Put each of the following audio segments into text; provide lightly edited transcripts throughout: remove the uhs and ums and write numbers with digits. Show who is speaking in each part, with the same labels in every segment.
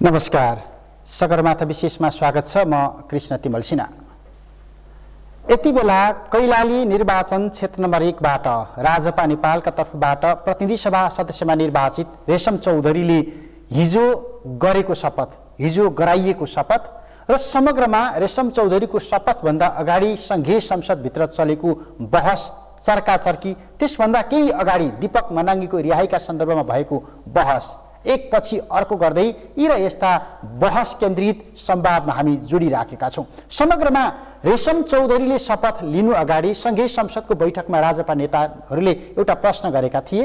Speaker 1: नमस्कार, सगरमाथा विशेषमा स्वागत छ। म कृष्ण तिमल सिन्हा। यति बेला कैलाली निर्वाचन क्षेत्र नम्बर 1 बाट राजपा नेपालका तर्फबाट प्रतिनिधि सभा सदस्यमा निर्वाचित रेशम चौधरीले हिजो गरेको शपथ, हिजो गराइएको शपथ र समग्रमा रेशम चौधरीको शपथभन्दा अगाडि संघीय संसदभित्र चलेको बहस, चर्काचर्की, त्यसभन्दा केही अगाडि दीपक मनाङ्गीको रिहाईका सन्दर्भमा भएको बहस, एकपछि अर्को गर्दै यी र यस्ता बहस केन्द्रित संवादमा हामी जोडिराखेका छौँ। समग्रमा रेशम चौधरीले शपथ लिनु अगाडि संघीय संसदको बैठकमा राजपा नेताहरूले एउटा प्रश्न गरेका थिए।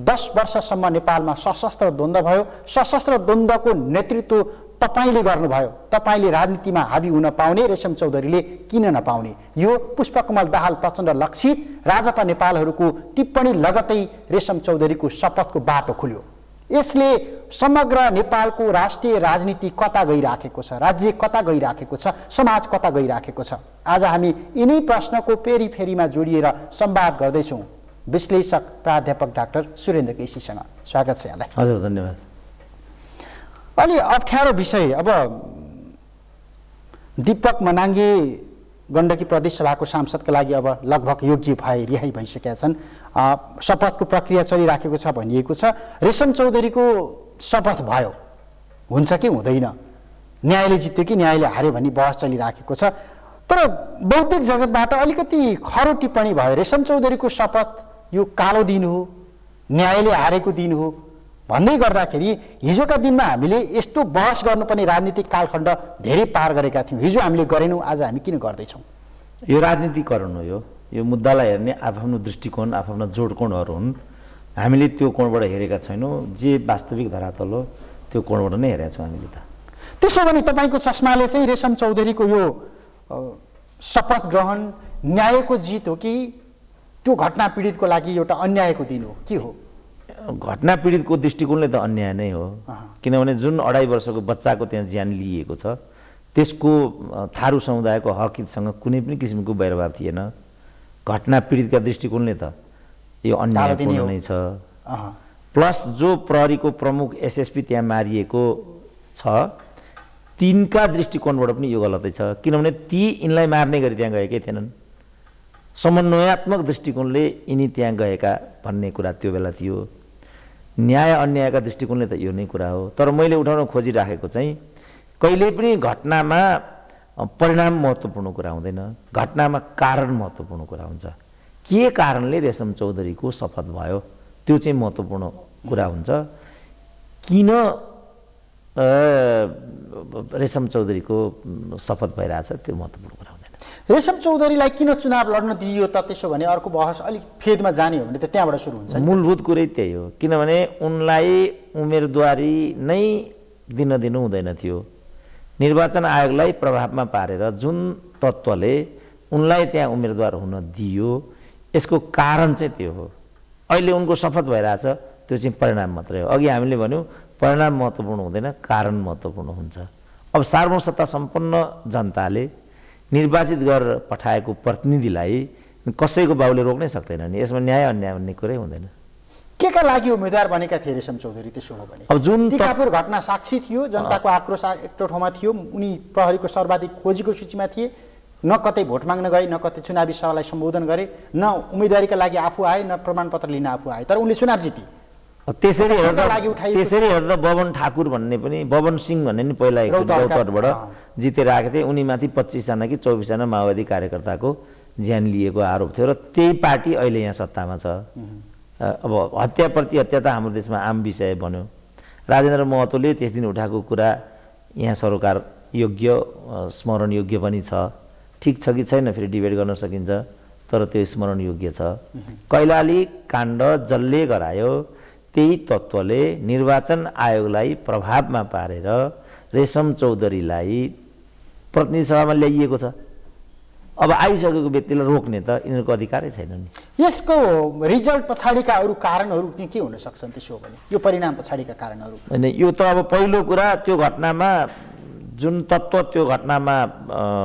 Speaker 1: 10 वर्षसम्म नेपालमा सशस्त्र द्वन्द्व भयो, सशस्त्र द्वन्द्वको नेतृत्व तपाईले गर्नुभयो, तपाईले राजनीतिमा हाबी हुन पाउने, रेशम चौधरीले किन नपाउने? यो पुष्पकमल दाहाल प्रचण्ड लक्षित राजपा नेपालहरूको टिप्पणी लगतै रेशम चौधरीको शपथको बाटो खुल्यो। यसले समग्र नेपालको राष्ट्रिय राजनीति कता गइराखेको छ, राज्य कता गइराखेको छ, समाज कता गइराखेको छ? आज हामी यिनै प्रश्नको पेरीफेरीमा जोडिएर संवाद गर्दैछौँ विश्लेषक प्राध्यापक डाक्टर सुरेन्द्र केसीसँग। स्वागत छ यहाँलाई।
Speaker 2: हजुर, धन्यवाद।
Speaker 1: अलि अप्ठ्यारो विषय। अब दीपक मनाङ्गे गण्डकी प्रदेश सभाको सांसदका लागि अब लगभग योग्य भए रिहाई भइसकेका छन्। शपथको प्रक्रिया चलिराखेको छ भनिएको छ। रेशम चौधरीको शपथ भयो, हुन्छ कि हुँदैन? न्यायले जित्यो कि न्यायले हार्यो भन्ने बहस चलिराखेको छ। तर बौद्धिक जगतबाट अलिकति खरो टिप्पणी भयो। रेशम चौधरीको शपथ यो कालो दिन हो, न्यायले हारेको दिन हो भन्दै गर्दाखेरि हिजोका दिनमा हामीले यस्तो बहस गर्नुपर्ने राजनीतिक कालखण्ड धेरै पार गरेका थियौँ। हिजो हामीले गरेनौँ, आज हामी किन गर्दैछौँ?
Speaker 2: यो राजनीतिकरण हो। यो मुद्दालाई हेर्ने आफ्नो दृष्टिकोण, आफ्नो जोडकोणहरू हुन्। हामीले त्यो कोणबाट हेरेका छैनौँ। जे वास्तविक धरातल हो त्यो कोणबाट नै हेरेका छौँ हामीले। त
Speaker 1: त्यसो भने तपाईँको चस्माले चाहिँ रेशम चौधरीको यो शपथ ग्रहण न्यायको जित हो कि त्यो घटना पीडितको लागि एउटा अन्यायको दिन हो? के हो?
Speaker 2: घटना पीडितको दृष्टिकोणले त अन्याय नै हो। किनभने जुन 2.5 वर्षको बच्चाको त्यहाँ ज्यान लिएको छ त्यसको थारू समुदायको हक हितसँग कुनै पनि किसिमको वैरभाव थिएन। घटना पीडितका दृष्टिकोणले त यो अन्यायपूर्ण नै छ। प्लस जो प्रहरीको प्रमुख एसएसपी त्यहाँ मारिएको छ तिनका दृष्टिकोणबाट पनि यो गलतै छ। किनभने ती यिनलाई मार्ने गरी त्यहाँ गएकै थिएनन्। समन्वयात्मक दृष्टिकोणले यिनी त्यहाँ गएका भन्ने कुरा त्यो बेला थियो। न्याय अन्यायका दृष्टिकोणले त यो नै कुरा हो। तर मैले उठाउन खोजिराखेको चाहिँ कहिल्यै पनि घटनामा परिणाम महत्त्वपूर्ण कुरा हुँदैन, घटनामा कारण महत्त्वपूर्ण कुरा हुन्छ। के कारणले रेशम चौधरीको शपथ भयो त्यो चाहिँ महत्त्वपूर्ण कुरा हुन्छ। किन रेशम चौधरीको शपथ भइरहेछ त्यो महत्त्वपूर्ण कुरा हुँदैन।
Speaker 1: रेशम चौधरीलाई किन चुनाव लड्न दिइयो त? त्यसो भने अर्को बहस अलिक फेदमा जाने हो भने त त्यहाँबाट सुरु हुन्छ।
Speaker 2: मूलभूत कुरै त्यही हो। किनभने उनलाई उम्मेदवारी नै दिन दिनु हुँदैन थियो। निर्वाचन आयोगलाई प्रभावमा पारेर जुन तत्त्वले उनलाई त्यहाँ उम्मेदवार हुन दियो यसको कारण चाहिँ त्यो हो। अहिले उनको शपथ भइरहेछ त्यो चाहिँ परिणाम मात्रै हो। अघि हामीले भन्यौँ परिणाम महत्त्वपूर्ण हुँदैन, कारण महत्त्वपूर्ण हुन्छ। अब सार्वभौम सत्ता सम्पन्न जनताले निर्वाचित गरेर पठाएको प्रतिनिधिलाई कसैको बाउले रोक्नै सक्दैन नि। यसमा न्याय अन्याय भन्ने कुरै हुँदैन।
Speaker 1: के का लागि उम्मेदवार बनेका थिए रेशम चौधरी? त्यसो हो भने
Speaker 2: अब जुन
Speaker 1: टिकापुर घटना साक्षी थियो, जनताको आक्रोश एक ठाउँमा थियो, उनी प्रहरीको सर्वाधिक खोजीको सूचीमा थिए। न कतै भोट माग्न गए, न कतै चुनावी सभालाई सम्बोधन गरे, न उम्मेदवारीका लागि आफू आए, न प्रमाणपत्र लिन आफू आए। तर उनले चुनाव जिते।
Speaker 2: त्यसरी हेर्दा बबन ठाकुर भन्ने पनि, बबन सिंह भन्ने नि पहिला गौतरबाट जितेर आएको थिए। उनीमाथि 25 जना कि 24 जना माओवादी कार्यकर्ताको ज्यान लिएको आरोप थियो र त्यही पार्टी अहिले यहाँ सत्तामा छ। अब हत्याप्रति हत्या त हाम्रो देशमा आम विषय बन्यो। राजेन्द्र महतोले त्यस दिन उठाएको कुरा यहाँ सरकार योग्य, स्मरण योग्य पनि छ। ठिक छ कि छैन फेरि डिबेट गर्न सकिन्छ, तर त्यो स्मरण योग्य छ। कैलाली काण्ड जसले गरायो त्यही तत्त्वले निर्वाचन आयोगलाई प्रभावमा पारेर रेशम चौधरीलाई प्रतिनिधि सभामा ल्याइएको छ। अब आइसकेको व्यक्तिलाई रोक्ने त यिनीहरूको अधिकारै छैन नि।
Speaker 1: यसको रिजल्ट पछाडिका अरू कारणहरू के हुन सक्छन्? त्यसो हो भने यो परिणाम पछाडिका कारणहरू
Speaker 2: होइन, यो त अब पहिलो कुरा त्यो घटनामा जुन तत्त्व त्यो घटनामा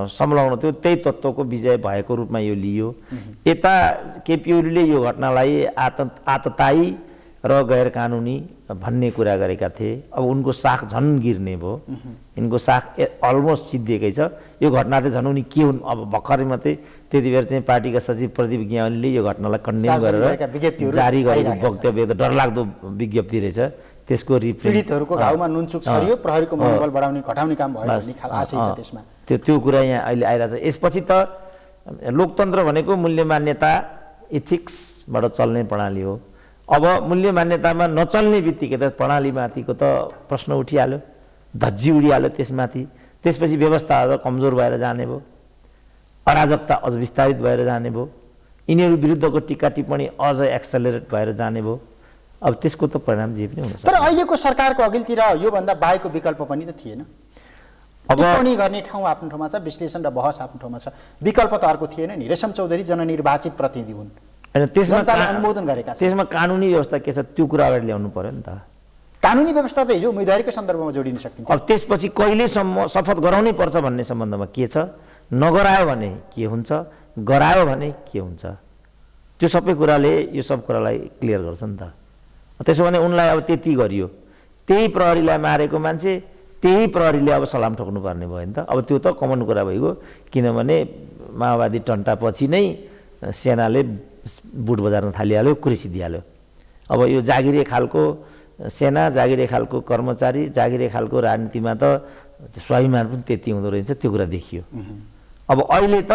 Speaker 2: संलग्न थियो त्यही तत्त्वको विजय भएको रूपमा यो लियो। यता केपी ओलीले यो घटनालाई आततायी र गैर कानुनी भन्ने कुरा गरेका थिए। अब उनको साख झन् गिर्ने भयो, यिनको साख अलमोस्ट सिद्धिएकै छ। यो घटना चाहिँ झन् उनी के हुन्, अब भर्खरै मात्रै त्यति बेर चाहिँ पार्टीका सचिव प्रदीप ज्ञावलीले यो घटनालाई कन्डेम गरेर जारी गरेको वक्तव्य त डरलाग्दो विज्ञप्ति रहेछ। त्यसको
Speaker 1: पीडितहरूको घाउमा नुनचुक छरियो, प्रहरीको मनोबल बढाउने घटाउने काम भयो भन्ने खाल आशय छ त्यसमा।
Speaker 2: त्यो कुरा यहाँ अहिले आइरहेछ। यसपछि त लोकतन्त्र भनेको मूल्य मान्यता इथिक्सबाट चल्ने प्रणाली हो। अब मूल्य मान्यतामा नचल्ने बित्तिकै त प्रणालीमाथिको त प्रश्न उठिहाल्यो, धज्जी उडिहाल्यो त्यसमाथि। त्यसपछि व्यवस्थाहरू कमजोर भएर जाने भयो, अराजकता अझ विस्तारित भएर जाने भयो, यिनीहरू विरुद्धको टिक्का टिप्पणी अझ एक्सेलरेट भएर जाने भयो। अब त्यसको त परिणाम जे पनि हुनसक्छ।
Speaker 1: तर अहिलेको सरकारको अघिल्तिर योभन्दा बाहेकको विकल्प पनि त थिएन। अब टिप्पणी गर्ने ठाउँ आफ्नो ठाउँमा छ, विश्लेषण र बहस आफ्नो ठाउँमा छ, विकल्प त अर्को थिएन नि। रेशम चौधरी जननिर्वाचित प्रतिनिधि हुन्, अनुमोदन गरेका छन्।
Speaker 2: त्यसमा कानुनी व्यवस्था के छ त्यो कुरा अगाडि ल्याउनु पर्यो नि त।
Speaker 1: कानुनी व्यवस्था त हिजो उम्मेदवारीको सन्दर्भमा जोडिन सकिन्छ।
Speaker 2: अब त्यसपछि कहिलेसम्म शपथ गराउनै पर्छ भन्ने सम्बन्धमा के छ, नगरायो भने के हुन्छ, गरायो भने के हुन्छ, त्यो सबै कुराले यो सब कुरालाई क्लियर गर्छ नि त। त्यसो भने उनलाई अब त्यति गरियो, त्यही प्रहरीलाई मारेको मान्छे त्यही प्रहरीले अब सलाम ठोक्नु पर्ने भयो नि त। अब त्यो त कमन कुरा भइगयो, किनभने माओवादी टन्टापछि नै सेनाले बुट बजार्न थालिहाल्यो, कुरेसी दिइहाल्यो। अब यो जागिरे खालको सेना, जागिरे खालको कर्मचारी, जागिरे खालको राजनीतिमा त स्वाभिमान पनि त्यति हुँदो रहेछ, त्यो कुरा देखियो। अब अहिले त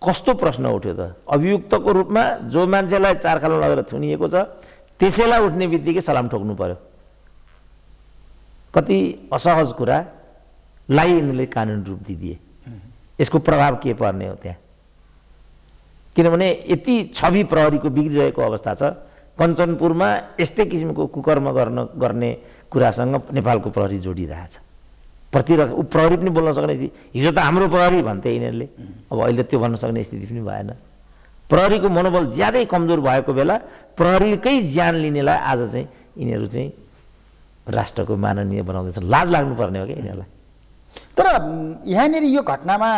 Speaker 2: कस्तो प्रश्न उठ्यो त, अभियुक्तको रूपमा जो मान्छेलाई चारखाल लगेर थुनिएको छ त्यसैलाई उठ्ने बित्तिकै सलाम ठोक्नु पर्यो। कति असहज कुरालाई यिनीहरूले कानुनी रूप दिदिए। यसको प्रभाव के पर्ने हो त्यहाँ, किनभने यति छवि प्रहरीको बिग्रिरहेको अवस्था छ। कञ्चनपुरमा यस्तै किसिमको कुकर्म गर्ने कुरासँग नेपालको प्रहरी जोडिरहेछ। प्रहरी पनि बोल्न सक्ने स्थिति, हिजो त हाम्रो प्रहरी भन्थे यिनीहरूले, अब अहिले त्यो भन्न सक्ने स्थिति पनि भएन। प्रहरीको मनोबल ज्यादै कमजोर भएको बेला प्रहरीकै ज्यान लिनेलाई आज चाहिँ यिनीहरू चाहिँ राष्ट्रको माननीय बनाउँदैछन्। लाज लाग्नुपर्ने हो क्या यिनीहरूलाई।
Speaker 1: तर यहाँनिर यो घटनामा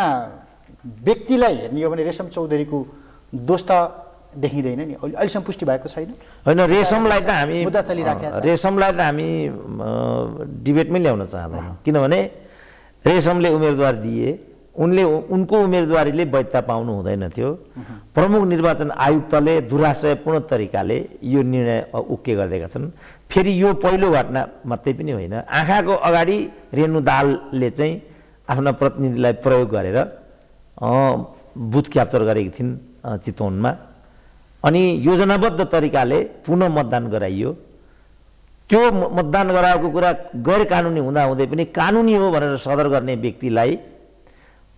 Speaker 1: व्यक्तिलाई हेर्ने हो भने रेशम चौधरीको दोष त देखिँदैन नि, अहिलेसम्म पुष्टि भएको छैन।
Speaker 2: होइन, रेशमलाई त हामी
Speaker 1: हामी
Speaker 2: डिबेटमै ल्याउन चाहँदैनौँ, किनभने रेशमले उम्मेदवार दिए, उनको उम्मेदवारीले वैधता पाउनु हुँदैन थियो। प्रमुख निर्वाचन आयुक्तले दुराशयपूर्ण तरिकाले यो निर्णय उके गरिदिएका छन्। फेरि यो पहिलो घटना मात्रै पनि होइन, आँखाको अगाडि रेणु दाहालले चाहिँ आफ्ना प्रतिनिधिलाई प्रयोग गरेर बुथ क्याप्चर गरेकी थिइन् चितवनमा, अनि योजनाबद्ध तरिकाले पुनः मतदान गराइयो। त्यो मतदान गराएको कुरा गैर कानुनी हुँदाहुँदै पनि कानुनी हो भनेर सदर गर्ने व्यक्तिलाई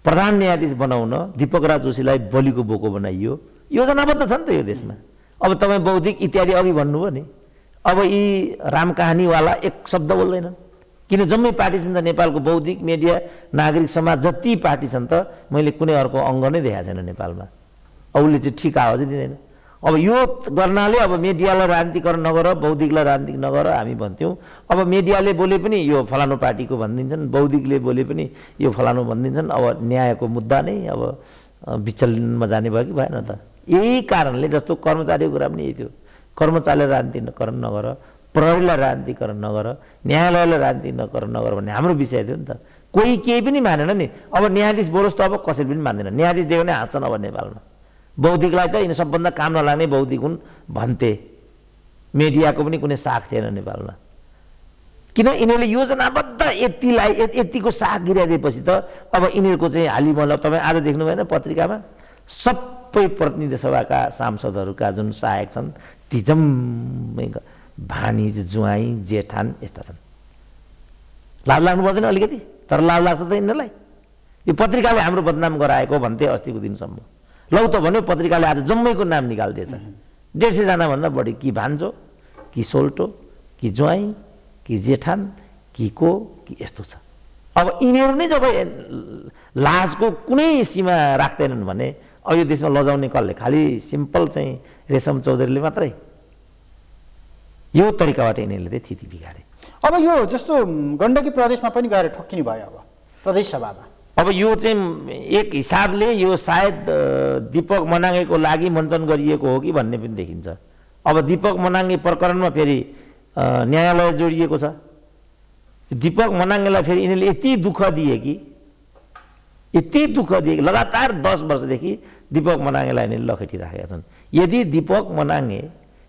Speaker 2: प्रधान न्यायाधीश बनाउन दीपक राज जोशीलाई बलिको बोको बनाइयो। योजनाबद्ध छ नि त यो देशमा। अब तपाईँ बौद्धिक इत्यादि अघि भन्नुभयो नि, अब यी राम कहानीवाला एक शब्द बोल्दैनन्, किन जम्मै पार्टी छन् त नेपालको बौद्धिक मिडिया नागरिक समाज जति पार्टी छन् त मैले कुनै अर्को अङ्ग नै देखाएको छैन नेपालमा। उसले चाहिँ ठिक आवाज दिँदैन। अब यो गर्नाले अब मिडियालाई राजनीतिकरण नगर, बौद्धिकलाई राजनीतिक नगर हामी भन्थ्यौँ। अब मिडियाले बोले पनि यो फलानु पार्टीको भनिदिन्छन्, बौद्धिकले बोले पनि यो फलानु भनिदिन्छन्। अब न्यायको मुद्दा नै अब विचलनमा जाने भयो कि भएन त। यही कारणले जस्तो कर्मचारीको कुरा पनि यही थियो, कर्मचारीलाई राजनीतिकरण नगर, प्रहरीलाई राजनीतिकरण नगर, न्यायालयलाई राजनीतिकरण नगर भन्ने हाम्रो विषय थियो नि त। कोही केही पनि मानेन नि। अब न्यायाधीश बोलोस् त अब कसैले पनि मान्दैन, न्यायाधीश दिएको नै हाँस्छन् अब नेपालमा। बौद्धिकलाई त यिनी सबभन्दा काम नलाग्ने बौद्धिक हुन् भन्थे, मिडियाको पनि कुनै साख थिएन नेपालमा। किन यिनीहरूले योजनाबद्ध यतिको साख गिराइदिएपछि त अब यिनीहरूको चाहिँ हालिमहल्ला तपाईँ आज देख्नु भएन पत्रिकामा सबै प्रतिनिधि सभाका सांसदहरूका जुन सहायक छन् ती जम्मै भानिज, ज्वाइँ, जेठान यस्ता छन्। लाज लाग्नु पर्दैन अलिकति? तर लाज लाग्छ त यिनीहरूलाई। यो पत्रिकाले हाम्रो बदनाम गराएको भन्थे अस्तिको दिनसम्म। लौ त भन्यो पत्रिकाले आज जम्मैको नाम निकालिदिएछ। 150 जनाभन्दा बढी, कि भान्जो, कि सोल्टो, कि ज्वाइँ, कि जेठान, कि को, कि यस्तो छ। अब यिनीहरू नै जब लाजको कुनै सीमा राख्दैनन् भने अब यो देशमा लजाउने कसले? खालि सिम्पल चाहिँ रेशम चौधरीले मात्रै। यो तरिकाबाट यिनीहरूले चाहिँ थिति बिगारे।
Speaker 1: अब यो जस्तो गण्डकी प्रदेशमा पनि गएर ठोक्किने भयो अब प्रदेश सभामा।
Speaker 2: अब यो चाहिँ एक हिसाबले यो सायद दीपक मनाङेको लागि मञ्चन गरिएको हो कि भन्ने पनि देखिन्छ। अब दीपक मनाङ्गे प्रकरणमा फेरि न्यायालय जोडिएको छ। दीपक मनाङ्गेलाई फेरि यिनीहरूले यति दुःख दिए कि लगातार 10 वर्षदेखि दीपक मनाङ्गेलाई यिनीहरूले लखेटिराखेका छन्। यदि दीपक मनाङ्गे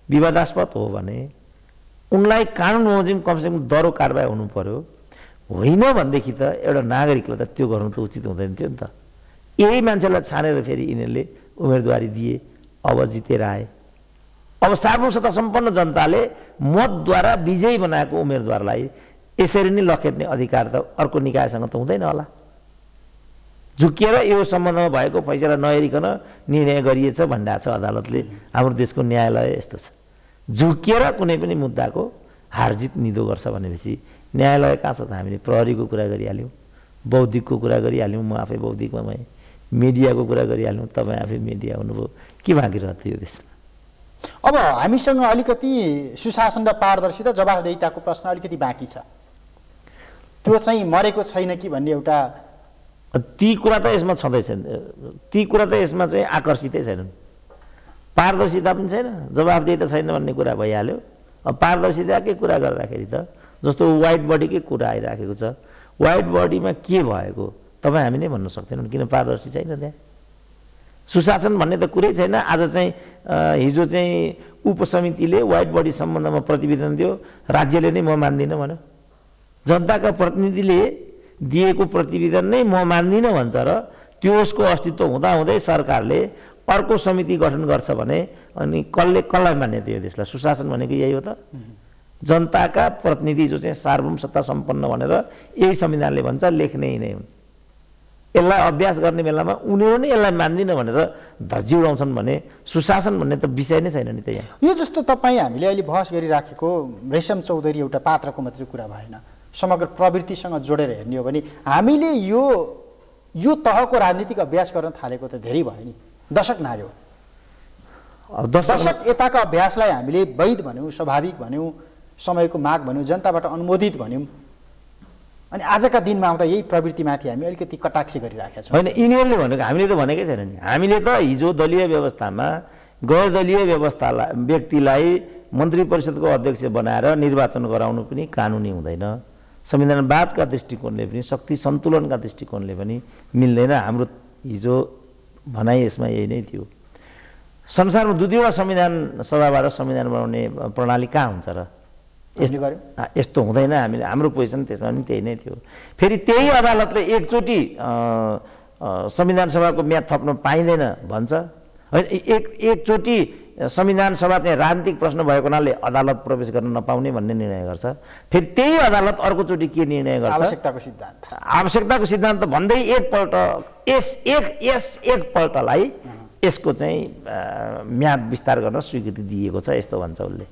Speaker 2: विवादास्पद हो भने उनलाई कानुन बमोजिम कमसेकम दरो कारबाही हुनु पर्यो। होइन भनेदेखि त एउटा नागरिकलाई त त्यो गर्नु त उचित हुँदैन थियो नि त। यही मान्छेलाई छानेर फेरि यिनीहरूले उम्मेदवारी दिए, अब जितेर आए। अब सार्वसत्ता सम्पन्न जनताले मतद्वारा विजयी बनाएको उम्मेदवारलाई यसरी नै लखेट्ने अधिकार त अर्को निकायसँग त हुँदैन होला। झुकिएर यो सम्बन्धमा भएको फैसला नहेरिकन निर्णय गरिएछ भनिरहेको छ अदालतले। हाम्रो देशको न्यायालय यस्तो छ, झुकिएर कुनै पनि मुद्दाको हारजित निदो गर्छ भनेपछि न्यायालय कहाँ छ त? हामीले प्रहरीको कुरा गरिहाल्यौँ, बौद्धिकको कुरा गरिहाल्यौँ, म आफै बौद्धिकमा भएँ, मिडियाको कुरा गरिहाल्यौँ, तपाईँ आफै मिडिया हुनुभयो, के बाँकी रहथ्यो यो देशमा?
Speaker 1: अब हामीसँग अलिकति सुशासन र पारदर्शिता जवाफदेहिताको प्रश्न अलिकति बाँकी छ। त्यो चाहिँ मरेको छैन कि भन्ने एउटा
Speaker 2: ती कुरा त यसमा छँदैछन्। ती कुरा त यसमा चाहिँ आकर्षितै छैनन्। पारदर्शिता पनि छैन, जवाफदेहिता छैन भन्ने कुरा भइहाल्यो। अब पारदर्शिताकै कुरा गर्दाखेरि त जस्तो वाइट बडीकै कुरा आइराखेको छ, वाइट बडीमा के भएको तपाईँ हामी नै भन्न सक्दैनौँ, किन पारदर्शी छैन त्यहाँ। सुशासन भन्ने त कुरै छैन। आज चाहिँ हिजो चाहिँ उपसमितिले वाइट बडी सम्बन्धमा प्रतिवेदन दियो, राज्यले नै म मान्दिनँ भन्यो। जनताका प्रतिनिधिले दिएको प्रतिवेदन नै म मान्दिनँ भन्छ र त्यो उसको अस्तित्व हुँदाहुँदै सरकारले अर्को समिति गठन गर्छ भने अनि कसलाई मान्यता यो देशलाई? सुशासन भनेको यही हो त। जनताका प्रतिनिधि जो चाहिँ सार्वभौम सत्ता सम्पन्न भनेर यही संविधानले भन्छ, लेख्ने नै हुन्। यसलाई अभ्यास गर्ने बेलामा उनीहरू नै यसलाई मान्दिनँ भनेर धज्जी उडाउँछन् भने सुशासन भन्ने त विषय नै छैन नि त यहाँ।
Speaker 1: यो जस्तो तपाईँ हामीले अहिले बहस गरिराखेको रेशम चौधरी एउटा पात्रको मात्रै कुरा भएन, समग्र प्रवृत्तिसँग जोडेर हेर्ने हो भने हामीले यो तहको राजनीतिक अभ्यास गर्न थालेको त धेरै भयो नि, दशक नाग्यो। दशक यताका अभ्यासलाई हामीले वैध भन्यौँ, स्वाभाविक भन्यौँ, समयको माग भन्यौँ, जनताबाट अनुमोदित भन्यौँ। अनि आजका दिनमा आउँदा यही प्रवृत्तिमाथि हामी अलिकति कटाक्ष गरिराखेका छौँ।
Speaker 2: होइन, यिनीहरूले भनेको हामीले त भनेकै छैन नि। हामीले त हिजो दलीय व्यवस्थामा गैर दलीय व्यक्तिलाई मन्त्री परिषदको अध्यक्ष बनाएर निर्वाचन गराउनु पनि कानुनी हुँदैन। संविधानवादका दृष्टिकोणले पनि, शक्ति सन्तुलनका दृष्टिकोणले पनि मिल्दैन। हाम्रो हिजो भनाइ यसमा यही नै थियो। संसारमा 2-2वटा संविधान सभाबाट संविधान बनाउने प्रणाली कहाँ हुन्छ र? यस्तो हुँदैन। हाम्रो पोजिसन त्यसमा पनि त्यही नै थियो। फेरि त्यही अदालतले एकचोटि संविधान सभाको म्याद थप्न पाइँदैन भन्छ। होइन, एकचोटि संविधान सभा चाहिँ राजनीतिक प्रश्न भएको हुनाले अदालत प्रवेश गर्न नपाउने भन्ने निर्णय गर्छ। फेरि त्यही अदालत अर्कोचोटि के निर्णय गर्छ? आवश्यकताको सिद्धान्त भन्दै एकपल्टलाई यसको चाहिँ म्याद विस्तार गर्न स्वीकृति दिएको छ, यस्तो भन्छ उसले।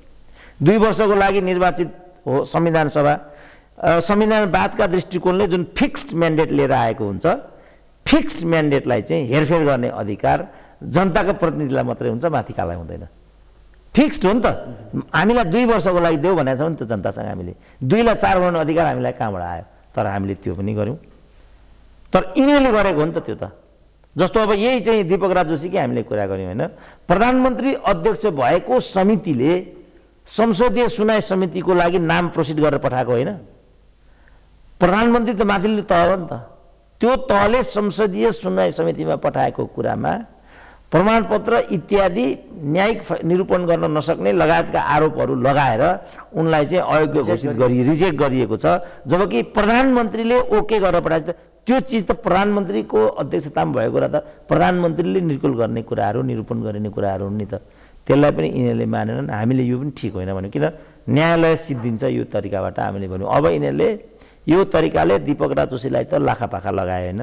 Speaker 2: 2 वर्षको लागि निर्वाचित हो संविधान सभा। संविधानवादका दृष्टिकोणले जुन फिक्स्ड म्यान्डेट लिएर आएको हुन्छ, फिक्स्ड म्यान्डेटलाई चाहिँ हेरफेर गर्ने अधिकार जनताको प्रतिनिधिलाई मात्रै हुन्छ, माथिकालाई हुँदैन। फिक्स्ड हो नि त। हामीलाई 2 वर्षको लागि देऊ भनेको छौँ नि त जनतासँग। हामीले 2लाई 4 बनाउने अधिकार हामीलाई कहाँबाट आयो? तर हामीले त्यो पनि गऱ्यौँ। तर यिनीहरूले गरेको हो नि त त्यो त। जस्तो अब यही चाहिँ दीपक राज जोशीकै हामीले कुरा गऱ्यौँ होइन। प्रधानमन्त्री अध्यक्ष भएको समितिले संसदीय सुनाइ समितिको लागि नाम प्रोसिड गरेर पठाएको होइन। प्रधानमन्त्री त माथिल्लो तह हो नि त। त्यो तहले संसदीय सुनाइ समितिमा पठाएको कुरामा प्रमाणपत्र इत्यादि न्यायिक निरूपण गर्न नसक्ने लगायतका आरोपहरू लगाएर उनलाई चाहिँ अयोग्य घोषित रिजेक्ट गरिएको छ। जबकि प्रधानमन्त्रीले ओके गरेर पठाएको त्यो चिज त प्रधानमन्त्रीको अध्यक्षतामा भएको कुरा त प्रधानमन्त्रीले निर्कुल गर्ने कुराहरू, निरूपण गर्ने कुराहरू हुन् नि त। त्यसलाई पनि यिनीहरूले मानेनन्। हामीले यो पनि ठिक होइन भन्यो, किन न्यायालय सिद्धिन्छ यो तरिकाबाट हामीले भन्यौँ। अब यिनीहरूले यो तरिकाले दीपक राज जोशीलाई त लाखापाखा लगायो होइन।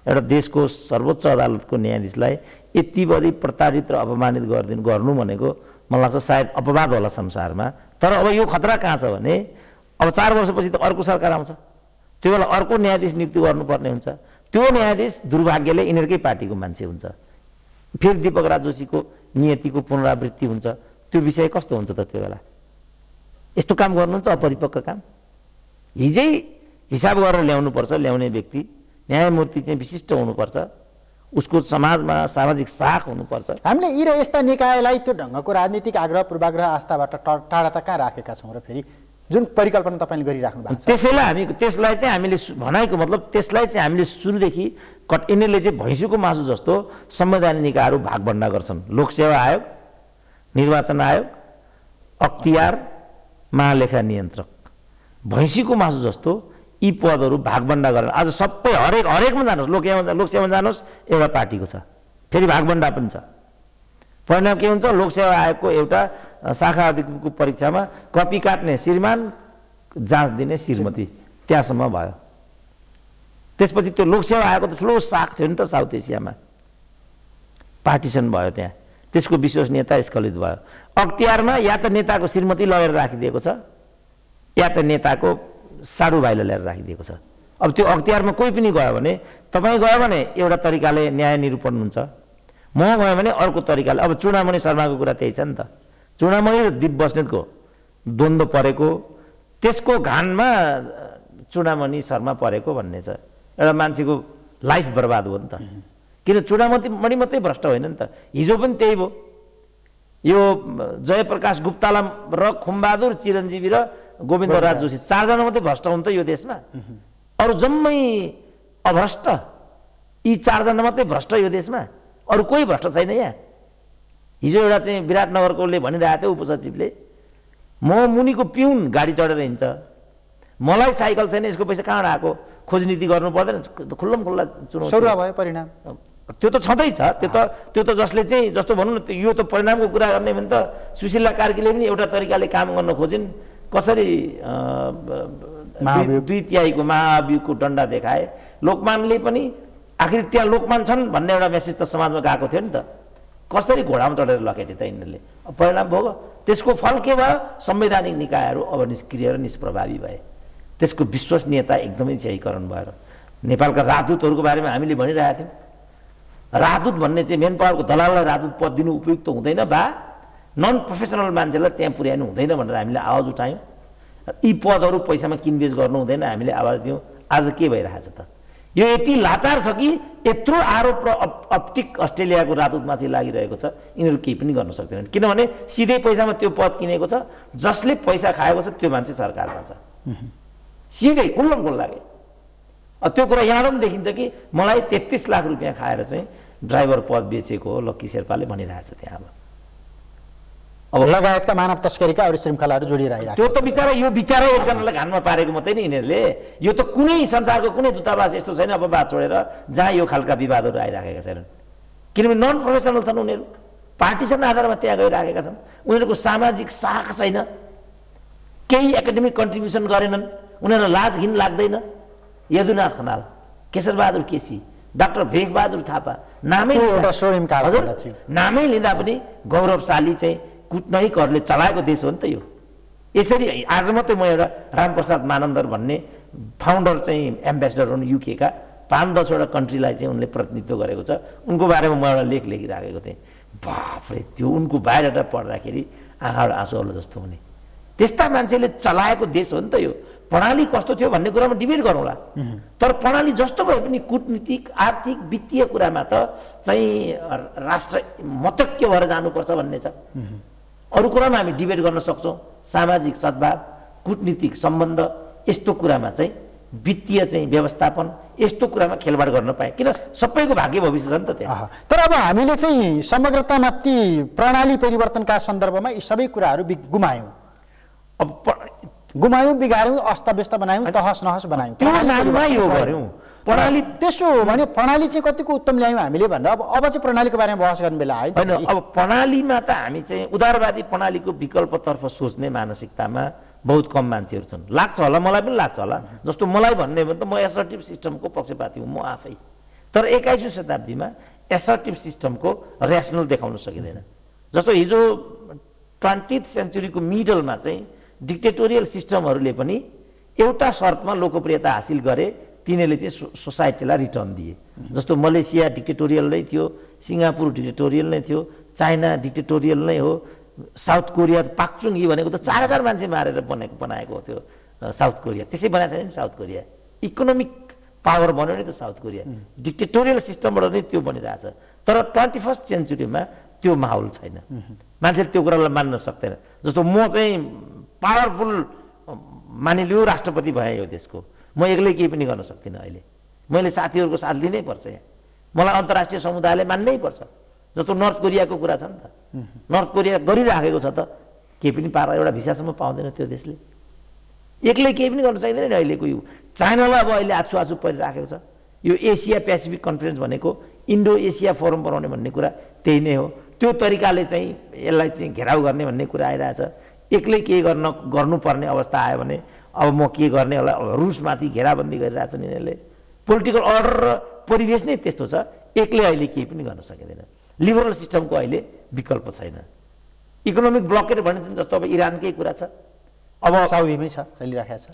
Speaker 2: एउटा देशको सर्वोच्च अदालतको न्यायाधीशलाई यति बढी प्रताडित र अपमानित गर्नु भनेको मलाई लाग्छ सायद अपवाद होला संसारमा। तर अब यो खतरा कहाँ छ भने अब 4 वर्षपछि त अर्को सरकार आउँछ, त्यो बेला अर्को न्यायाधीश नियुक्ति गर्नुपर्ने हुन्छ। त्यो न्यायाधीश दुर्भाग्यले यिनीहरूकै पार्टीको मान्छे हुन्छ। फेरि दीपक राज जोशीको नियतिको पुनरावृत्ति हुन्छ। त्यो विषय कस्तो हुन्छ त त्यो बेला? यस्तो काम गर्नुहुन्छ अपरिपक्व काम। हिजै हिसाब गरेर ल्याउनुपर्छ, ल्याउने व्यक्ति न्यायमूर्ति चाहिँ विशिष्ट हुनुपर्छ। उसको समाजमा सामाजिक साख हुनुपर्छ।
Speaker 1: हामीले यी र यस्ता निकायलाई त्यो ढङ्गको राजनीतिक आग्रह पूर्वाग्रह आस्थाबाट टाढा त कहाँ राखेका छौँ र फेरि जुन परिकल्पना तपाईँले गरिराख्नु भएको छ
Speaker 2: त्यसलाई चाहिँ हामीले भनाइको मतलब त्यसलाई चाहिँ हामीले सुरुदेखि यिनीहरूले चाहिँ भैँसीको मासु जस्तो संवैधानिक निकायहरू भागभण्डा गर्छन्। लोकसेवा आयोग, निर्वाचन आयोग, अख्तियार, महालेखा नियन्त्रक, भैँसीको मासु जस्तो यी पदहरू भागभण्डा गरेर आज सबै हरेकमा जानुहोस्, लोकसेवामा जानुहोस् एउटा पार्टीको छ, फेरि भागभण्डा पनि छ। परिणाम के हुन्छ? लोकसेवा आयोगको एउटा शाखा अधिकृतको परीक्षामा कपी काट्ने श्रीमान, जाँच दिने श्रीमती, त्यहाँसम्म भयो। त्यसपछि त्यो लोकसेवा आयोगको त ठुलो शाख थियो नि त साउथ एसियामा, पार्टिसन भयो त्यहाँ, त्यसको विश्वसनीयता स्खलित भयो। अख्तियारमा या त नेताको श्रीमती लगेर राखिदिएको छ या त नेताको साडुभाइलाई लिएर राखिदिएको छ। अब त्यो अख्तियारमा कोही पनि गयो भने, तपाईँ गयो भने एउटा तरिकाले न्याय निरूपण हुन्छ, म गयो भने अर्को तरिकाले। अब चुडामणि शर्माको कुरा त्यही छ नि त, चुडामणि र दिप बस्नेतको द्वन्द्व परेको, त्यसको घानमा चुडामणि शर्मा परेको भन्ने छ। एउटा मान्छेको लाइफ बर्बाद हो नि त, किन चुडामणि मात्रै भ्रष्ट होइन नि त, हिजो पनि त्यही भयो। यो जयप्रकाश गुप्तालाई र खुम्बहादुर, चिरञ्जीवी र गोविन्द राज जोशी, चारजना मात्रै भ्रष्ट हुन् त यो देशमा, अरू जम्मै अभ्रष्ट। यी चारजना मात्रै भ्रष्ट यो देशमा, अरू कोही भ्रष्ट छैन यहाँ। हिजो एउटा चाहिँ विराटनगरकोले भनिरहेको थियो उपसचिवले, म मुनिको पिउन गाडी चढेर हिँड्छ, मलाई साइकल छैन, यसको पैसा कहाँबाट आएको? खोजनीति गर्नु पर्दैन, खुल्लम खुल्ला चुनौती
Speaker 1: सरुवा भयो परिणाम।
Speaker 2: त्यो त छँदैछ, त्यो त जसले चाहिँ जस्तो भनौँ न, यो त परिणामको कुरा गर्ने भने त सुशीला कार्कीले पनि एउटा तरिकाले काम गर्न खोजिन्, कसरी 2/3 महाभियोगको डन्डा देखाए। लोकमानले पनि आखिर त्यहाँ लोकमान छन् भन्ने एउटा मेसेज त समाजमा गएको थियो नि त, कसरी घोडामा चढेर लखेटे त यिनीहरूले। परिणाम भोग्यो। त्यसको फल के भयो? संवैधानिक निकायहरू अब निष्क्रिय र निष्प्रभावी भए, त्यसको विश्वसनीयता एकदमै क्षयीकरण भएर। नेपालका राजदूतहरूको बारेमा हामीले भनिरहेका थियौँ, राजदूत भन्ने चाहिँ मेन पावरको दलाललाई राजदूत पद दिनु उपयुक्त हुँदैन बा, नन प्रोफेसनल मान्छेलाई त्यहाँ पुर्याउनु हुँदैन भनेर हामीले आवाज उठायौँ। यी पदहरू पैसामा किनबेच गर्नु हुँदैन हामीले आवाज दियौँ। आज के भइरहेछ त? यो यति लाचार छ कि यत्रो आरोप र अप्टिक अस्ट्रेलियाको राजदूतमाथि लागिरहेको छ, यिनीहरू केही पनि गर्न सक्दैनन्, किनभने सिधै पैसामा त्यो पद किनेको छ, जसले पैसा खाएको छ त्यो मान्छे सरकारमा छ, सिधै खुल्लम खुल्ला के। त्यो कुरा यहाँबाट पनि देखिन्छ कि मलाई 33 लाख रुपियाँ खाएर चाहिँ ड्राइभर पद बेचेको हो लक्की शेर्पाले भनिरहेछ त्यहाँ।
Speaker 1: अब लगायतका मानव तस्करीका अरू श्रृङ्खलाहरू जोडिएर आइरहेको,
Speaker 2: त्यो त बिचारा यो बिचारा एकजनालाई घानमा पारेको मात्रै नि यिनीहरूले। यो त कुनै संसारको कुनै दूतावास यस्तो छैन अपवाद छोडेर जहाँ यो खालका विवादहरू आइराखेका छैनन्, किनभने नन प्रोफेसनल छन् उनीहरू, पार्टिसन आधारमा त्यहाँ गइराखेका छन्, उनीहरूको सामाजिक साख छैन, केही एकाडेमिक कन्ट्रिब्युसन गरेनन्, उनीहरूलाई लाज घिन लाग्दैन। यदुनाथ खनाल, केशरबहादुर केसी, डाक्टर भेगबहादुर थापा, नामै नामै लिँदा पनि गौरवशाली चाहिँ कुटनैकहरूले चलाएको देश हो नि त यो। यसरी आज मात्रै म एउटा रामप्रसाद मानन्दर भन्ने फाउन्डर चाहिँ एम्बेसडर हुन् युकेका, 5-10वटा कन्ट्रीलाई चाहिँ उनले प्रतिनिधित्व गरेको छ, उनको बारेमा म एउटा लेख लेखिराखेको थिएँ। बाफरे, त्यो उनको बायोडाटा पढ्दाखेरि आँखाबाट आँसु आउला जस्तो हुने, त्यस्ता मान्छेले चलाएको देश हो नि त यो। प्रणाली कस्तो थियो भन्ने कुरामा डिबेट गरौँला, तर प्रणाली जस्तो भए पनि कूटनीतिक, आर्थिक, वित्तीय कुरामा त चाहिँ राष्ट्र मतज्ञ भएर जानुपर्छ भन्ने छ। अरू कुरामा हामी डिबेट गर्न सक्छौँ, सामाजिक सद्भाव, कूटनीतिक सम्बन्ध, यस्तो कुरामा चाहिँ वित्तीय चाहिँ व्यवस्थापन, यस्तो कुरामा खेलबाड गर्न पाए, किन सबैको भाग्य भविष्य छ नि त त्यहाँ।
Speaker 1: तर अब हामीले चाहिँ समग्रतामा ती प्रणाली परिवर्तनका सन्दर्भमा यी सबै कुराहरू गुमायौँ, बिगाऱ्यौँ, अस्तव्यस्त बनायौँ, तहस नहस बनायौँ,
Speaker 2: त्यो नाममा यो गर्यौँ प्रणाली।
Speaker 1: त्यसो हो भने प्रणाली चाहिँ कतिको उत्तम ल्यायौँ हामीले भनेर अब चाहिँ प्रणालीको बारेमा बहस गर्ने बेला आयो
Speaker 2: होइन। अब प्रणालीमा त हामी चाहिँ उदारवादी प्रणालीको विकल्पतर्फ सोच्ने मानसिकतामा बहुत कम मान्छेहरू छन्, लाग्छ होला, मलाई पनि लाग्छ होला। जस्तो मलाई भन्ने भने त म एसर्टिभ सिस्टमको पक्षपाती हुँ म आफै, तर 21औं शताब्दीमा एसर्टिभ सिस्टमको ऱ्यासनल देखाउन सकिँदैन। जस्तो हिजो 20th सेन्चुरीको मिडलमा चाहिँ डिक्टेटोरियल सिस्टमहरूले पनि एउटा शर्तमा लोकप्रियता हासिल गरे, तिनीहरूले चाहिँ सोसाइटीलाई रिटर्न दिए। जस्तो मलेसिया डिक्टेटोरियल नै थियो, सिङ्गापुर डिक्टेटोरियल नै थियो, चाइना डिक्टेटोरियल नै हो, साउथ कोरिया पाक्चुङ यी भनेको त 4000 मान्छे मारेर बनाएको हो त्यो साउथ कोरिया, त्यसै बनाएको थिएन नि साउथ कोरिया। इकोनोमिक पावर बन्यो नि त साउथ कोरिया डिक्टेटोरियल सिस्टमबाट नै त्यो बनिरहेछ तर 21st सेन्चुरीमा त्यो माहौल छैन मान्छेले त्यो कुरालाई मान्न सक्दैन जस्तो म चाहिँ पावरफुल मानिलियो राष्ट्रपति भए यो देशको म एक्लै केही पनि गर्न सक्दिनँ अहिले मैले साथीहरूको साथ लिनै पर्छ यहाँ मलाई अन्तर्राष्ट्रिय समुदायले मान्नै पर्छ जस्तो नर्थ कोरियाको कुरा छ नि त नर्थ कोरिया गरिराखेको छ त केही पनि पारा एउटा भिसासम्म पाउँदैन त्यो देशले एक्लै केही पनि गर्न सक्दैन नि अहिलेको यो चाइनालाई अब अहिले आछु परिराखेको छ यो एसिया पेसिफिक कन्फरेन्स भनेको इन्डो एसिया फोरम बनाउने भन्ने कुरा त्यही नै हो त्यो तरिकाले चाहिँ यसलाई चाहिँ घेराउ गर्ने भन्ने कुरा आइरहेछ एक्लै केही गर्नुपर्ने अवस्था आयो भने अब म के गर्ने होला रुसमाथि घेराबन्दी गरिरहेछन् यिनीहरूले पोलिटिकल अर्डर र परिवेश नै त्यस्तो छ एक्लै अहिले केही पनि गर्न सकिँदैन लिबरल सिस्टमको अहिले विकल्प छैन इकोनोमिक ब्लकेट भनिन्छ जस्तो अब इरानकै कुरा छ अब
Speaker 1: साउदीमै छ चलिराखेको छ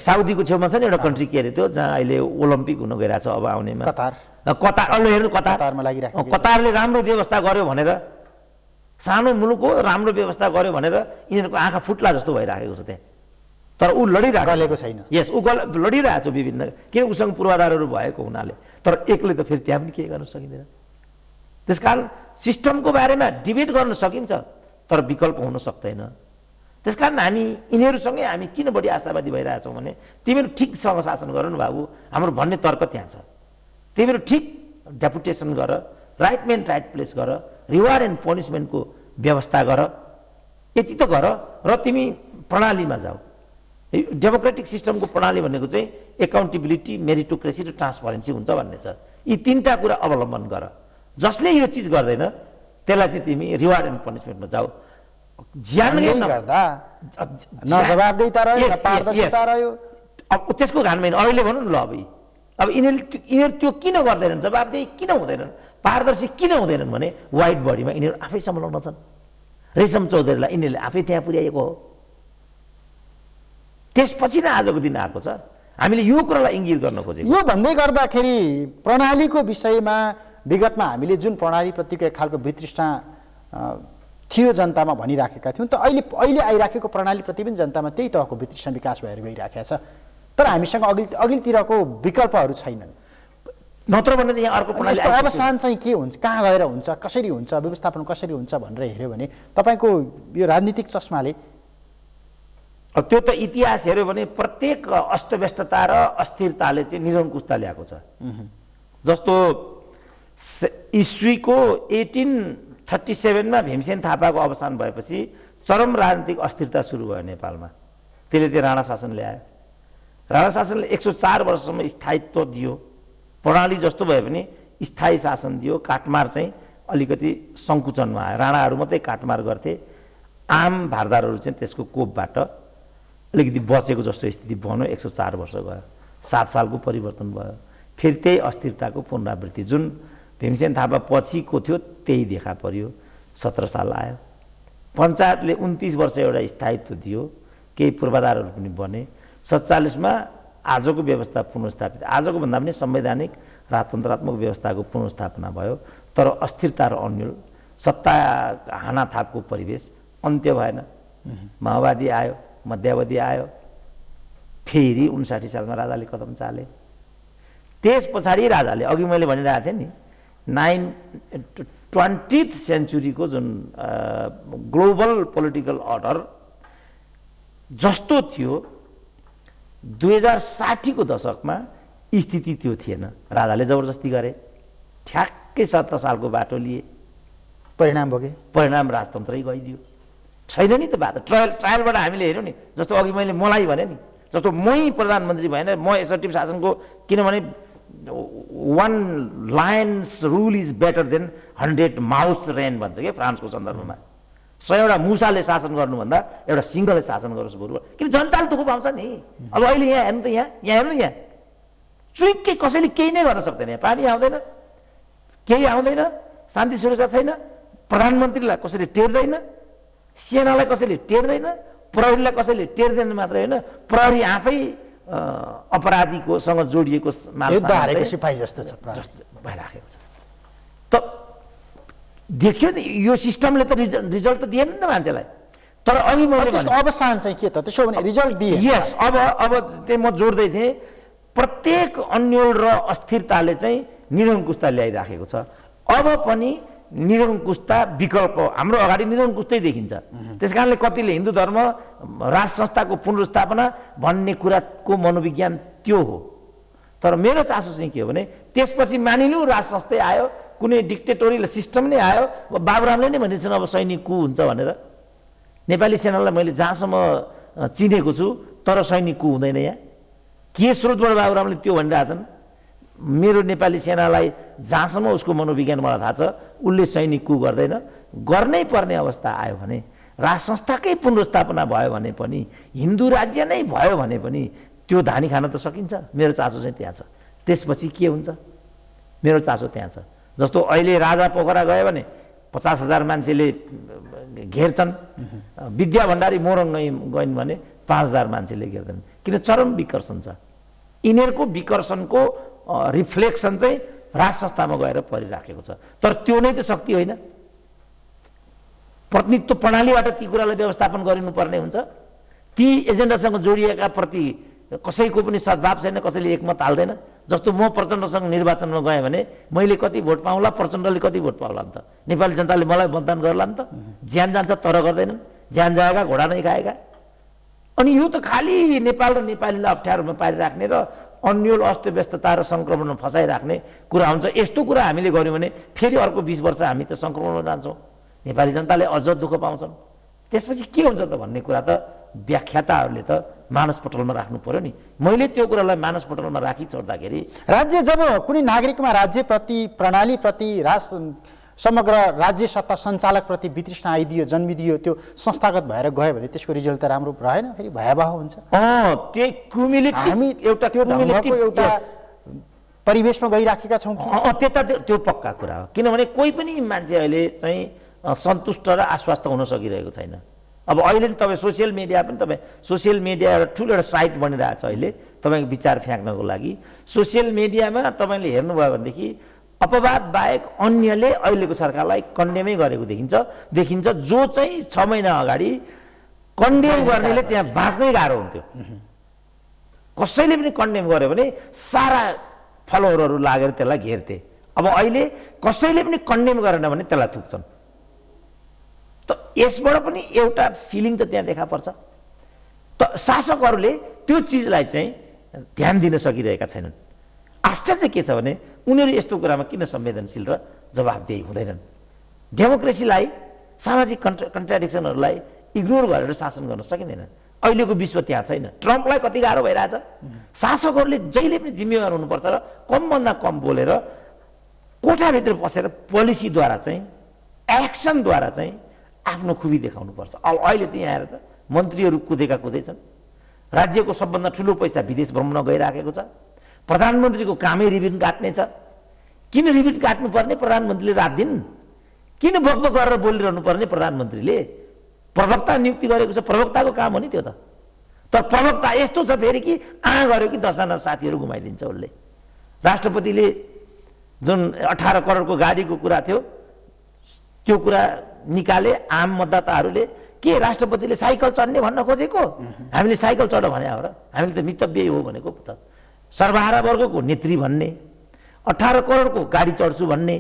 Speaker 2: साउदीको छेउमा छ नि एउटा कन्ट्री के अरे त्यो जहाँ अहिले ओलम्पिक हुन गइरहेछ अब आउनेमा
Speaker 1: कतार
Speaker 2: अहिले हेर्नु
Speaker 1: कतारमा लागिरहेको
Speaker 2: कतारले राम्रो व्यवस्था गर्यो भनेर सानो मुलुक हो राम्रो व्यवस्था गर्यो भनेर यिनीहरूको आँखा फुट्ला जस्तो भइराखेको छ त्यहाँ तर ऊ लडिरहेको
Speaker 1: छैन
Speaker 2: यस ऊ लडिरहेको छ विभिन्न किन उसँग पूर्वाधारहरू भएको हुनाले तर एक्लै त फेरि त्यहाँ पनि केही गर्न सकिँदैन त्यसकारण सिस्टमको बारेमा डिबेट गर्न सकिन्छ तर विकल्प हुन सक्दैन त्यसकारण हामी यिनीहरूसँगै हामी किन बढी आशावादी भइरहेछौँ भने तिमीहरू ठिकसँग शासन गर न बाबु हाम्रो भन्ने तर्क त्यहाँ छ तिमीहरू ठिक डेपुटेसन गर राइट म्यान राइट प्लेस गर रिवार्ड एन्ड पनिसमेन्टको व्यवस्था गर यति त गर र तिमी प्रणालीमा जाऊ डेमोक्रेटिक सिस्टमको प्रणाली भनेको चाहिँ एकाउन्टेबिलिटी मेरिटोक्रेसी र ट्रान्सपरेन्सी हुन्छ भन्ने छ यी तीनटा कुरा अवलम्बन गर जसले यो चिज गर्दैन त्यसलाई चाहिँ तिमी रिवार्ड एन्ड पनिसमेन्टमा जाऊ
Speaker 1: गर्दा नजवाबदेहिता रह्यो पारदर्शिता रह्यो
Speaker 2: अब त्यसको घानमा अहिले भनौँ न ल अब यिनीहरू त्यो किन गर्दैनन् जवाबदेही किन हुँदैनन् पारदर्शी किन हुँदैनन् भने वाइट बडीमा यिनीहरू आफै सम्हाल्न छन् रेशम चौधरीलाई यिनीहरूले आफै त्यहाँ पुर्याएको हो त्यसपछि नै आजको दिन आएको छ हामीले यो कुरालाई इङ्गित गर्न खोजेको
Speaker 1: यो भन्दै गर्दाखेरि प्रणालीको विषयमा विगतमा हामीले जुन प्रणालीप्रतिको एक खालको वितृष्णा थियो जनतामा भनिराखेका थियौँ त अहिले आइराखेको प्रणालीप्रति पनि जनतामा त्यही तहको वितृष्णा विकास भएर गइराखेको छ तर हामीसँग अघिल्तिरको विकल्पहरू छैनन्
Speaker 2: नत्र भने यहाँ अर्को प्रणाली
Speaker 1: अवसान चाहिँ के हुन्छ कहाँ गएर हुन्छ कसरी हुन्छ व्यवस्थापन कसरी हुन्छ भनेर हेऱ्यो भने तपाईँको यो राजनीतिक चस्माले
Speaker 2: त्यो त इतिहास हेऱ्यो भने प्रत्येक अस्तव्यस्तता र अस्थिरताले चाहिँ निरङ्कुशता ल्याएको छ जस्तो इस्वीको 1837मा भीमसेन थापाको अवसान भएपछि चरम राजनीतिक अस्थिरता सुरु भयो नेपालमा त्यसले त्यो राणा शासन ल्यायो राणा शासनले 104 वर्षसम्म स्थायित्व दियो प्रणाली जस्तो भए पनि स्थायी शासन दियो काटमार चाहिँ अलिकति सङ्कुचनमा आयो राणाहरू मात्रै काटमार गर्थे आम भारदारहरू चाहिँ त्यसको कोपबाट अलिकति बचेको जस्तो स्थिति बन्यो 104 वर्ष गयो 7 सालको परिवर्तन भयो फेरि त्यही अस्थिरताको पुनरावृत्ति जुन भीमसेन थापा पछिको थियो त्यही देखा पर्यो 17 साल आयो पञ्चायतले 29 वर्ष एउटा स्थायित्व दियो केही पूर्वाधारहरू पनि बने 47मा आजको व्यवस्था पुनर्स्थापित आजको भन्दा पनि संवैधानिक राजतन्त्रात्मक व्यवस्थाको पुनर्स्थापना भयो तर अस्थिरता र अन्यल सत्ता हानाथापको परिवेश अन्त्य भएन माओवादी आयो मध्यावधि आयो फेरि 59 सालमा राजाले कदम चाले त्यस पछाडि राजाले अघि मैले भनिरहेको थिएँ नि 20th सेन्चुरीको जुन ग्लोबल पोलिटिकल अर्डर जस्तो थियो 2060 को दशकमा स्थिति त्यो थिएन राजाले जबरजस्ती गरे ठ्याक्कै 17 सालको बाटो लिए परिणाम राजतन्त्रै गइदियो छैन नि त बाटो ट्रायलबाट हामीले हेर्यौँ नि जस्तो अघि मैले मलाई भने नि जस्तो मै प्रधानमन्त्री भएन म एसर्टिभ शासनको किनभने 1 lions rule is better than 100 mouse reign भन्छ क्या फ्रान्सको सन्दर्भमा 100वटा मुसाले शासन गर्नुभन्दा एउटा सिंहले शासन गरोस् बरु किन जनताले दुःख पाउँछ नि अब अहिले यहाँ हेर्नु त यहाँ हेर्नु यहाँ चुइक्कै कसैले केही नै गर्न सक्दैन यहाँ पानी आउँदैन केही आउँदैन शान्ति सुरक्षा छैन प्रधानमन्त्रीलाई कसैले टेर्दैन सेनालाई कसैले टेर्दैन प्रहरीलाई कसैले टेर्दैन मात्रै होइन प्रहरी आफै अपराधीको सँग जोडिएको
Speaker 1: सिपाही जस्तो छ
Speaker 2: भइराखेको छ त देखियो नि यो सिस्टमले त रिजल्ट त दिएन नि मान्छेलाई तर अघि मैले
Speaker 1: अवसान चाहिँ के त त्यसो भने रिजल्ट दिए
Speaker 2: यस अब त्यही म जोड्दै थिएँ प्रत्येक अन्यल र अस्थिरताले चाहिँ निरङ्कुशता ल्याइराखेको छ। अब पनि निरङ्कुशता विकल्प हाम्रो अगाडि निरङ्कुशतै देखिन्छ। त्यस कारणले कतिले हिन्दू धर्म राज संस्थाको पुनर्स्थापना भन्ने कुराको मनोविज्ञान त्यो हो। तर मेरो चासो चाहिँ के हो भने त्यसपछि मानिलिउँ राज संस्थै आयो, कुनै डिक्टेटोरियल सिस्टम नै आयो, बाबुरामले नै भनेछन् अब सैनिक कु हुन्छ भनेर। नेपाली सेनालाई मैले जहाँसम्म चिनेको छु तर सैनिक कु हुँदैन। यहाँ के स्रोतबाट बाबुरामले त्यो भनिरहेछन्? मेरो नेपाली सेनालाई जहाँसम्म उसको मनोविज्ञान मलाई थाहा छ उसले सैनिक कु गर्दैन। गर्नै पर्ने अवस्था आयो भने राज संस्थाकै पुनर्स्थापना भयो भने पनि हिन्दू राज्य नै भयो भने पनि त्यो धानी खान त सकिन्छ। मेरो चासो चाहिँ त्यहाँ छ। त्यसपछि के हुन्छ मेरो चासो त्यहाँ छ। जस्तो अहिले राजा पोखरा गयो भने 50,000 मान्छेले घेर्छन्, विद्या भण्डारी मोरङ गइन् भने 5,000 मान्छेले घेर्छन्। किन? चरम विकर्षण छ। यिनीहरूको विकर्षणको रिफ्लेक्सन चाहिँ राज संस्थामा गएर परिराखेको छ। तर त्यो नै त शक्ति होइन। प्रतिनिधित्व प्रणालीबाट ती कुरालाई व्यवस्थापन गरिनुपर्ने हुन्छ। ती एजेन्डासँग जोडिएका प्रति कसैको पनि सद्भाव छैन, कसैले एकमत हाल्दैन। जस्तो म प्रचण्डसँग निर्वाचनमा गएँ भने मैले कति भोट पाउँला, प्रचण्डले कति भोट पाउला नि त? नेपाली जनताले मलाई मतदान गर्ला नि त? ज्यान जान्छ तर गर्दैनन्। ज्यान जाएगा घोडा नै खाएगा। अनि यो त खालि नेपाल र नेपालीलाई अप्ठ्यारोमा पारिराख्ने र अन्यल अस्तव्यस्तता र सङ्क्रमणमा फसाइराख्ने कुरा हुन्छ। यस्तो कुरा हामीले गऱ्यौँ भने फेरि अर्को 20 वर्ष हामी त सङ्क्रमणमा जान्छौँ। नेपाली जनताले अझ दुःख पाउँछन्। त्यसपछि के हुन्छ त भन्ने कुरा त व्याख्याताहरूले त मानसपटलमा राख्नु पर्यो नि। मैले त्यो कुरालाई मानसपटलमा राखी छोड्दाखेरि
Speaker 1: राज्य जब कुनै नागरिकमा राज्यप्रति, प्रणालीप्रति, समग्र राज्य सत्ता सञ्चालकप्रति वितृष्णा आइदियो, जन्मिदियो, त्यो संस्थागत भएर गयो भने त्यसको रिजल्ट त राम्रो रहेन, फेरि भयावह हुन्छ।
Speaker 2: त्यही क्युमुलेटिभ एउटा
Speaker 1: त्यो ढङ्गको एउटा परिवेशमा गइराखेका छौँ।
Speaker 2: त्यो पक्का कुरा हो। किनभने कोही पनि मान्छे अहिले चाहिँ सन्तुष्ट र आश्वस्त हुन सकिरहेको छैन। अब अहिले नि तपाईँ सोसियल मिडिया पनि सोसियल मिडिया एउटा ठुलो एउटा साइट बनिरहेको छ अहिले तपाईँको विचार फ्याँक्नको लागि। सोसियल मिडियामा तपाईँले हेर्नुभयो भनेदेखि अपवाद बाहेक अन्यले अहिलेको सरकारलाई कन्डेमै गरेको देखिन्छ। जो चाहिँ 6 महिना अगाडि कन्डेम गर्नेले त्यहाँ बाँच्नै गाह्रो हुन्थ्यो। कसैले पनि कन्डेम गर्यो भने सारा फलोवरहरू लागेर त्यसलाई घेर्थे। अब अहिले कसैले पनि कन्डेम गरेन भने त्यसलाई थुक्छन्। त यसबाट पनि एउटा फिलिङ त त्यहाँ देखा पर्छ। त शासकहरूले त्यो चिजलाई चाहिँ ध्यान दिन सकिरहेका छैनन्। आश्चर्य के छ भने उनीहरू यस्तो कुरामा किन संवेदनशील र जवाबदेही हुँदैनन्? डेमोक्रेसीलाई, सामाजिक कन्ट्राडिक्सनहरूलाई इग्नोर गरेर शासन गर्न सकिँदैन। अहिलेको विश्व त्यहाँ छैन। ट्रम्पलाई कति गाह्रो भइरहेछ। शासकहरूले जहिले पनि जिम्मेवार हुनुपर्छ र कमभन्दा कम बोलेर कोठाभित्र पसेर पोलिसीद्वारा चाहिँ, एक्सनद्वारा चाहिँ आफ्नो खुबी देखाउनुपर्छ। अब अहिले त यहाँ आएर त मन्त्रीहरू कुदेका कुदैछन्। राज्यको सबभन्दा ठुलो पैसा विदेश भ्रमण गइराखेको छ। प्रधानमन्त्रीको कामै रिबिन काट्ने छ। किन रिबिन काट्नुपर्ने? प्रधानमन्त्रीले रात दिन किन बकबक गरेर बोलिरहनु पर्ने? प्रधानमन्त्रीले प्रवक्ता नियुक्ति गरेको छ, प्रवक्ताको काम हो नि त्यो त। तर प्रवक्ता यस्तो छ फेरि कि गर्यो कि 10जना साथीहरू घुमाइदिन्छ उसले। राष्ट्रपतिले जुन 18 करोडको गाडीको कुरा थियो त्यो कुरा निकाले। आम मतदाताहरूले के राष्ट्रपतिले साइकल चढ्ने भन्न खोजेको? हामीले साइकल चढ भने हो र? हामीले त मितव्यय हो भनेको त। सर्वहारा वर्गको नेत्री भन्ने, 18 करोडको गाडी चढ्छु भन्ने,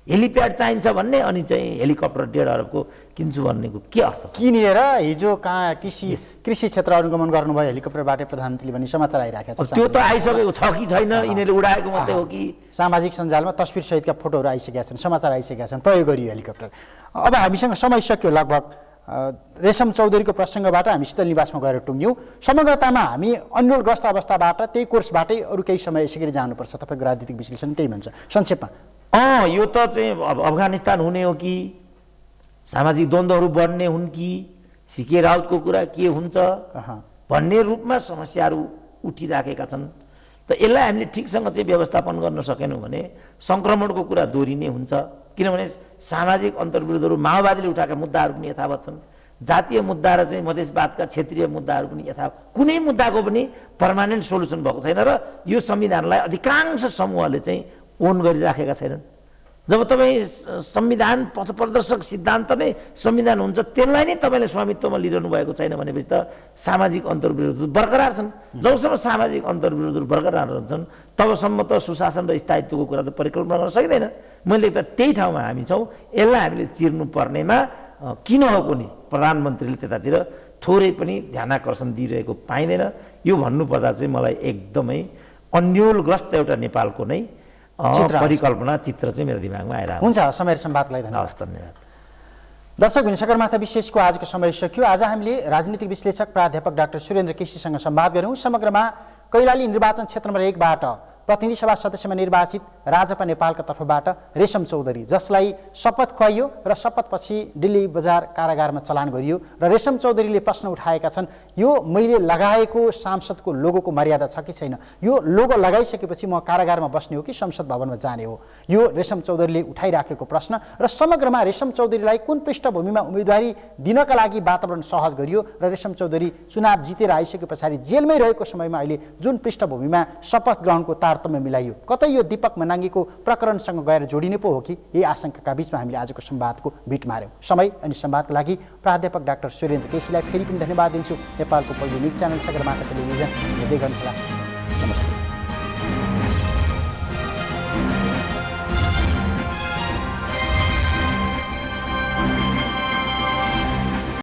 Speaker 2: हेलिप्याड चाहिन्छ भन्ने, अनि चाहिँ हेलिकप्टर 1.5 अरबको किन्छु भन्नेको के अर्थ छ?
Speaker 1: किनेर हिजो कहाँ कृषि क्षेत्र अनुगमन गर्नुभयो हेलिकप्टरबाट प्रधानमन्त्रीले भन्ने समाचार आइरहेको छ।
Speaker 2: त्यो त आइसकेको छ कि छैन? यिनीहरूले उडाएको मात्रै हो कि?
Speaker 1: सामाजिक सञ्जालमा तस्बिरसहितका फोटोहरू आइसकेका छन्, समाचार आइसकेका छन्, प्रयोग गरियो हेलिकप्टर। अब हामीसँग समय सक्यो लगभग। रेशम चौधरीको प्रसङ्गबाट हामी शीतल निवासमा गएर टुङ्ग्यौँ। समग्रतामा हामी अन्यलग्रस्त अवस्थाबाट, त्यही कोर्सबाटै अरू केही समय यसै गरी जानुपर्छ। तपाईँको राजनीतिक विश्लेषण त्यही भन्छ संक्षेपमा।
Speaker 2: यो त चाहिँ अफगानिस्तान हुने हो कि सामाजिक द्वन्द्वहरू बढ्ने हुन् कि सिके राउतको कुरा के हुन्छ भन्ने रूपमा समस्याहरू उठिराखेका छन्। त यसलाई हामीले ठिकसँग चाहिँ व्यवस्थापन गर्न सकेनौँ भने सङ्क्रमणको कुरा दोहोरिने हुन्छ। किनभने सामाजिक अन्तर्विरोधहरू, माओवादीले उठाएका मुद्दाहरू पनि यथावत छन्। जातीय मुद्दा र चाहिँ मधेसवादका क्षेत्रीय मुद्दाहरू पनि यथावत। कुनै मुद्दाको पनि पर्मानेन्ट सोल्युसन भएको छैन र यो संविधानलाई अधिकांश समूहले चाहिँ ओन गरिराखेका छैनन्। जब तपाईँ संविधान पथप्रदर्शक सिद्धान्त नै संविधान हुन्छ त्यसलाई नै तपाईँले स्वामित्वमा लिइरहनु भएको छैन भनेपछि त सामाजिक अन्तर्विरोध बरकरार छन्। जबसम्म सामाजिक अन्तर्विरोधहरू बरकरार रहन्छन् तबसम्म त सुशासन र स्थायित्वको कुरा त परिकल्पना गर्न सकिँदैन। मैले त त्यही ठाउँमा हामी छौँ। यसलाई हामीले चिर्नु पर्नेमा किन हो पनि प्रधानमन्त्रीले त्यतातिर थोरै पनि ध्यानाकर्षण दिइरहेको पाइँदैन। यो भन्नुपर्दा चाहिँ मलाई एकदमै अन्योलग्रस्त एउटा नेपालको नै परिकल्पना चित्र चाहिँ मेरो दिमागमा आएर
Speaker 1: हुन्छ। समय र संवादलाई धन्यवाद।
Speaker 2: धन्यवाद।
Speaker 1: दर्शक सगरमाथा विशेषको आजको समय सकियो। आज हामीले राजनीतिक विश्लेषक प्राध्यापक डाक्टर सुरेन्द्र केसीसँग संवाद गऱ्यौँ। समग्रमा कैलाली निर्वाचन क्षेत्र नम्बर 1 बाट प्रतिनिधि सभा सदस्यमा निर्वाचित राजपा नेपालका तर्फबाट रेशम चौधरी, जसलाई शपथ खुवाइयो र शपथपछि दिल्ली बजार कारागारमा चलान गरियो र रेशम चौधरीले प्रश्न उठाएका छन्, यो मैले लगाएको सांसदको लोगोको मर्यादा छ कि छैन? यो लोगो लगाइसकेपछि म कारागारमा बस्ने हो कि संसद भवनमा जाने हो? यो रेशम चौधरीले उठाइराखेको प्रश्न र समग्रमा रेशम चौधरीलाई कुन पृष्ठभूमिमा उम्मेदवारी दिनका लागि वातावरण सहज गरियो र रेशम चौधरी चुनाव जितेर आइसके पछाडि जेलमै रहेको समयमा अहिले जुन पृष्ठभूमिमा शपथ ग्रहणको तारतम्य मिलाइयो, कतै यो दीपक मनाङ्गीको प्रकरणसँग गएर जोडिने पो हो कि? यही आशंकाका बीचमा हामीले आजको संवादको भिट मार्यौँ। समय अनि संवादका लागि प्राध्यापक डाक्टर सुरेन्द्र केसीलाई फेरि पनि धन्यवाद दिन्छु। नेपालको पहिलो न्युज च्यानल सगरमाथा टेलिभिजन हेर्दै गर्नुहोला।